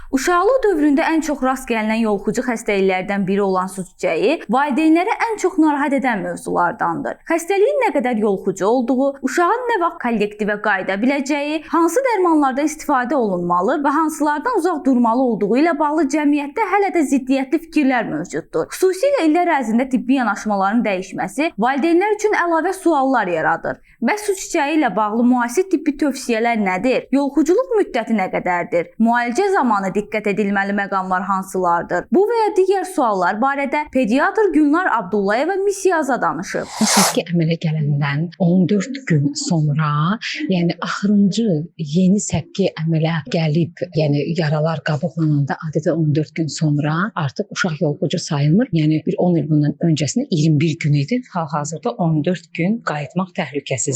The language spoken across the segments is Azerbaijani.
Uşaqlıq dövründə ən çox rast gəlinən yoluxucu xəstəliklərdən biri olan su çiçəyi valideynləri ən çox narahat edən mövzulardandır. Xəstəliyin nə qədər yoluxucu olduğu, uşağın nə vaxt kollektivə qayıda biləcəyi, hansı dərmanlardan istifadə olunmalı və hansılardan uzaq durmalı olduğu ilə bağlı cəmiyyətdə hələ də ziddiyyətli fikirlər mövcuddur. Xüsusilə illər ərzində tibbi yanaşmaların dəyişməsi valideynlər üçün əlavə suallar yaradır. Bəs su çiçəyi ilə bağlı müasir tibbi tövsiyələr nədir? Yoluxuculuq müddəti nə qədərdir? Müalicə zamanı diqqət edilməli məqamlar hansılardır? Bu və ya digər suallar barədə pediatr Gülnar Abdullayeva missiyaza danışıb. Seçki əmələ gələndən 14 gün sonra, yəni axırıncı yeni səpki əmələ gəlib, yəni yaralar qabıqlananda adətən 14 gün sonra artıq uşaq yoluxucu sayılmır. Yəni bir 10 il bundan öncəsində 21 gün idi. Hal-hazırda 14 gün qayıtmaq təhlükəsizdir.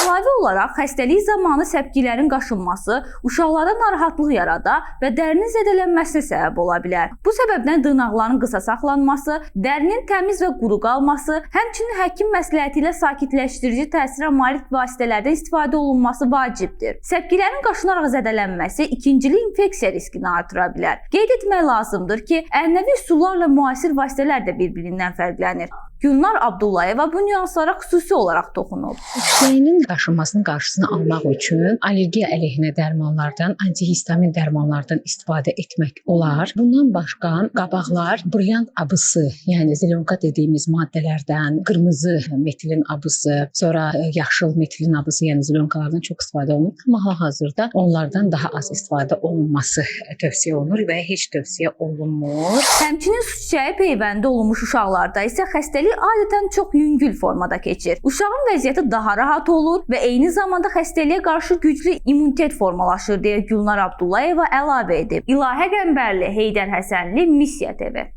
Əlavə olaraq xəstəlik zamanı səpkilərin qaşınması uşaqlarda narahatlıq yarada və dərinin zədələnməsinə səbəb ola bilər. Bu səbəbdən dırnaqların qısa saxlanması, dərinin təmiz və quru qalması, həmçinin həkim məsləhəti ilə sakitləşdirici təsirə malik vasitələrdən istifadə olunması vacibdir. Səpkilərin qaşınaraq zədələnməsi ikincili infeksiya riskini artıra bilər. Qeyd etmək lazımdır ki, ənənəvi üsullarla müasir vasitələr də bir-birindən fərqlənir. Gülnar Abdullayeva bu nüanslara xüsusi olaraq toxunub. Çiçəyinin qaşınmasının qarşısını almaq üçün allergiya əleyhinə dərmanlardan, antihistamin dərmanlardan istifadə etmək olar. Bundan başqa qabaqlar brilliant abısı, yəni zelonka dediyimiz maddələrdən, qırmızı metilin abısı, sonra yaşıl metilin abısı, yəni zelonkalardan çox istifadə olunur. Amma hal-hazırda onlardan daha az istifadə olunması tövsiyə olunur və heç tövsiyə olunmur. Həmçinin su çiçəyi peyvəndi olunmuş uşaqlarda isə xəstəlik adətən çox yüngül formada keçir. Uşağın vəziyyəti daha rahat olur və eyni zamanda xəstəliyə qarşı güclü immunitet formalaşır deyə Gülnar Abdullayeva əlavə edib. İlahə Qəmbərli, Heydər Həsənli, Missiya TV.